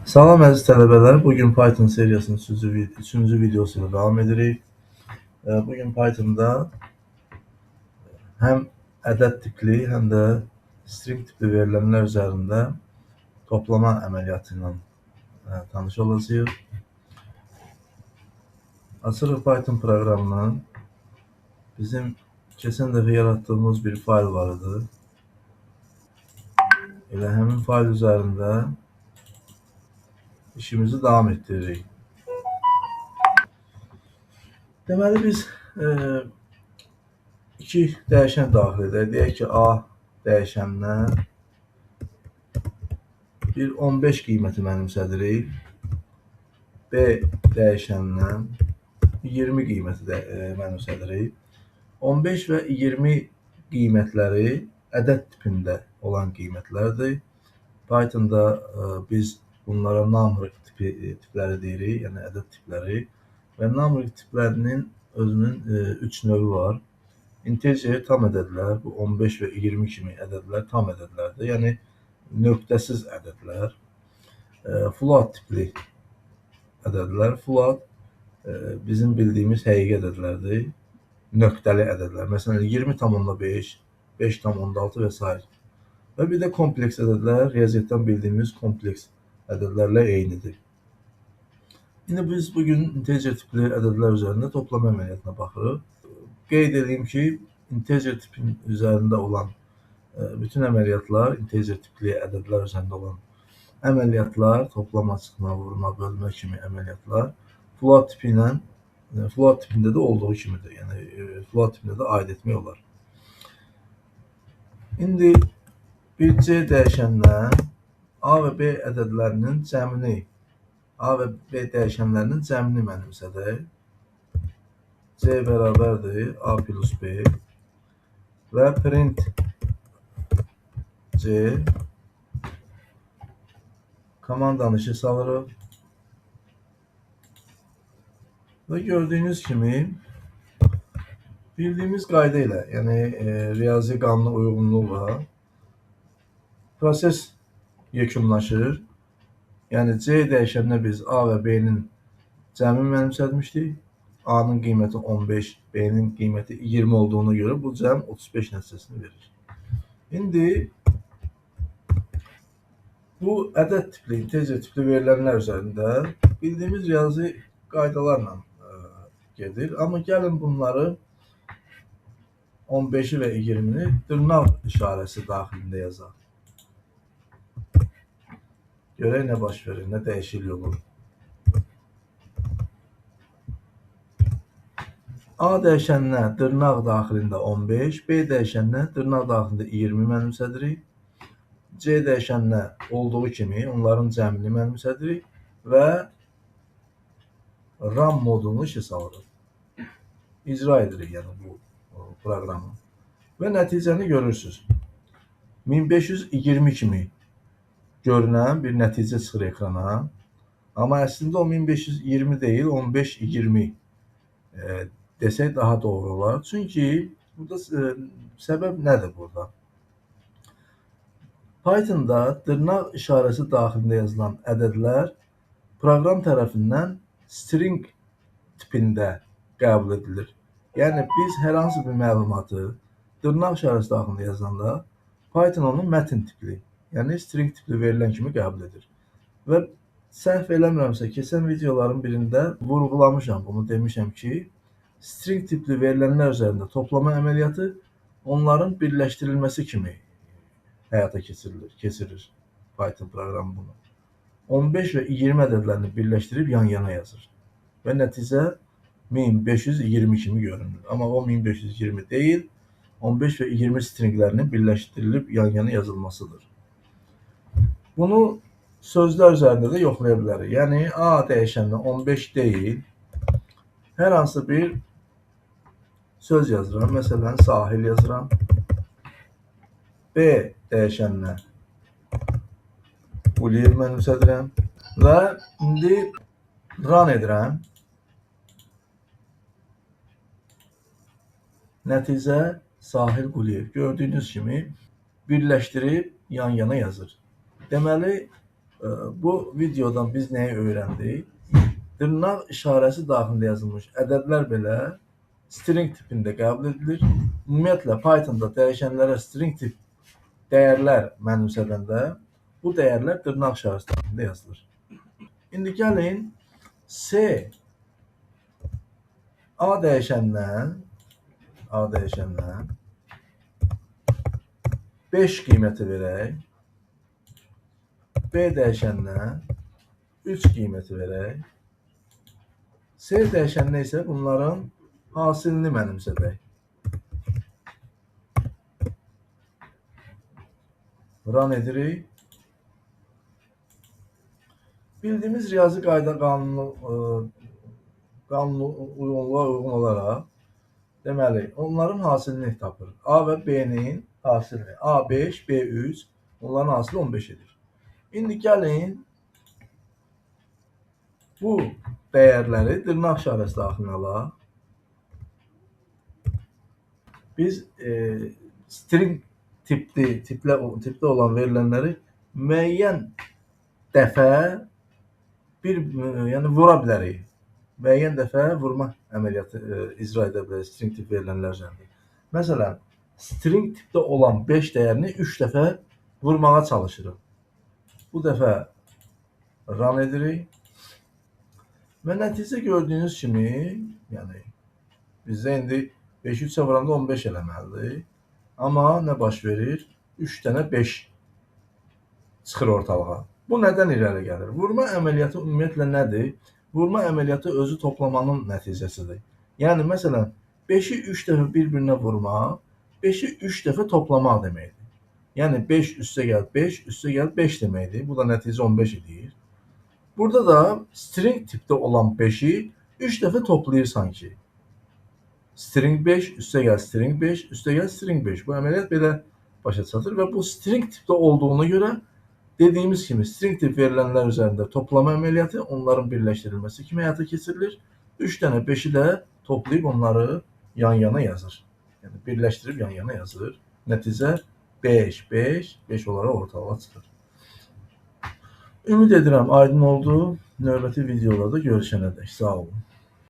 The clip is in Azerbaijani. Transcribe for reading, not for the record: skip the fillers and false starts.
Salam əziz tələbələr, bugün Python seriyasının üçüncü videosu ilə davam edirik. Bugün Pythonda həm ədəd tipli, həm də string tipli verilənlər üzərində toplama əməliyyatı ilə tanış olacağıq. Açırıq Python proqramını. Bizim keçən dəfə yaratdığımız bir fayl var idi. Elə həmin fayl üzərində işimizi davam etdiririk. Deməli biz iki dəyişən daxil edək. Deyək ki, A dəyişəninə bir 15 qiyməti mənimsədirik. B dəyişəninə 20 qiyməti mənimsədirik. 15 və 20 qiymətləri ədəd tipində olan qiymətlərdir. Pythonda biz bunlara numeric tipləri deyirik, yəni ədəd tipləri. Və numeric tiplərinin özünün 3 növü var. Integer tam ədədlər, bu 15 və 20 kimi ədədlər tam ədədlərdir. Yəni nöqtəsiz ədədlər. Float tipli ədədlər. Float bizim bildiyimiz həqiqi ədədlərdir. Nöqtəli ədədlər. Məsələn 20,5, 5,6 və s. Və bir də kompleks ədədlər, riyaziyyatdan bildiyimiz kompleks ədədlərlə eynidir. İndi biz bugün integer tipli ədədlər üzərində toplama əməliyyatına baxırıq. Qeyd edeyim ki, integer tipin üzərində olan bütün əməliyyatlar, integer tipli ədədlər üzərində olan əməliyyatlar, toplama, çıxma, vurma, bölmə kimi əməliyyatlar float tipində də olduğu kimidir. Yəni float tipində də aid etmək olar. İndi bir C dəyişəninə A və B ədədlərinin cəmini, A və B dəyişənlərinin cəmini mənimsədək. C bərabərdir A plus B və print C komandanı işə salırıq. Və gördüyünüz kimi bildiyimiz qayda ilə, yəni riyazi qanuna uyğunluqla proses yekunlaşır. Yəni C dəyişəninə biz A və B-nin cəmini mənimsətmişdik. A-nın qiyməti 15, B-nin qiyməti 20 olduğuna görə bu cəm 35 nəticəsini verir. İndi bu ədəd tipli, integer tipli verilənlər üzərində bildiyimiz riyazi qaydalarla gedir. Amma gəlin bunları 15-i və 20-ni dırnaq işarəsi daxilində yazaq. Görək nə baş verir, nə dəyişiklik olur. A dəyişəninə dırnaq daxilində 15, B dəyişəninə dırnaq daxilində 20 mənimsədirik. C dəyişəninə olduğu kimi onların cəmini mənimsədirik və RAM modunu işə salırıq. İcra edirik yəni bu proqramı. Və nəticəni görürsünüz. 1520 kimi görünən bir nəticə çıxır ekrana. Amma əslində o 1520 deyil, 1520 desək daha doğru olar. Çünki burada səbəb nədir burada? Pythonda dırnaq işarəsi daxilində yazılan ədədlər proqram tərəfindən string tipində qəbul edilir. Yəni biz hər hansı bir məlumatı dırnaq işarəsi daxilində yazanda Python onu mətn tipli, yəni string tipli verilən kimi qəbul edir. Və səhv eləmirəmsə, keçən videoların birində vurğulamışam, bunu demişəm ki, string tipli verilənlər üzərində toplama əməliyyatı onların birləşdirilməsi kimi həyata keçirir Python proqramı bunu. 15 və 20 ədədlərini birləşdirib yan-yana yazır. Və nəticə 1520 kimi görünür. Amma o 1520 deyil, 15 və 20 stringlərinin birləşdirilib yan-yana yazılmasıdır. Bunu sözlər üzərində də yoxlaya bilərik. Yəni A dəyişəninə 15 deyil, hər hansı bir söz yazıram. Məsələn, sahil yazıram. B dəyişəninə Quliyev mənimsədirəm və indi run edirəm. Nəticə Sahil Quliyev gördüyünüz kimi birləşdirib yan-yana yazır. Deməli, Bu videodan biz nəyi öyrəndik? Dırnaq işarəsi daxilində yazılmış ədədlər belə string tipində qəbul edilir. Ümumiyyətlə Pythonda dəyişənlərə string tip dəyərlər mənimsədəndə bu dəyərlər dırnaq işarəsi daxilində yazılır. İndi gəlin C A dəyişəndən 5 qiyməti verək. B dəyişəndən 3 qiyməti verək. C dəyişəninə isə bunların hasilini mənimsədək. Run edirik. Bildiyimiz riyazi qayda uyğunluğa uyğun olaraq deməli, onların hasilini tapır. A və B-nin hasilini. A5, B3, onların hasili 15 edir. İndi gəlin bu dəyərləri dırnaq işarəsi daxilinə alaq. Biz string tipdə olan verilənləri müəyyən dəfə yəni vura bilərik. Müəyyən dəfə vurma əməliyyatı icra edə bilərik string tip verilənlər üzərində. Məsələn, string tipdə olan 5 dəyərini 3 dəfə vurmağa çalışırıq. Bu dəfə run edirik. Və nəticə gördüyünüz kimi, yəni bizdə indi 5 3-ə vuranda 15 eləməlidir. Amma nə baş verir? 3 dənə 5 çıxır ortalığa. Bu nədən irəli gəlir? Vurma əməliyyatı ümumiyyətlə nədir? Vurma əməliyyatı özü toplamanın nəticəsidir. Yəni, məsələn, 5-i 3 dəfə bir-birinə vurmaq, 5-i 3 dəfə toplamaq deməkdir. Yəni, 5 üstə gəl 5, üstə gəl 5 deməkdir. Bu da nəticə 15 edir. Burada da string tipdə olan 5-i 3 dəfə toplayır sanki. String 5, üstə gəl string 5, üstə gəl string 5. Bu əməliyyat belə başa çatır və bu string tipdə olduğuna görə dediyimiz kimi string tip verilənlər üzərində toplama əməliyyatı onların birləşdirilməsi kimi həyata keçirilir. 3 dənə 5-i də toplayıb onları yan-yana yazır. Yəni birləşdirib yan-yana yazır. Nəticə 5, 5, 5 olaraq ortalığa çıxır. Ümid edirəm aydın oldu. Növbəti videolarda görüşənədək. Sağ olun.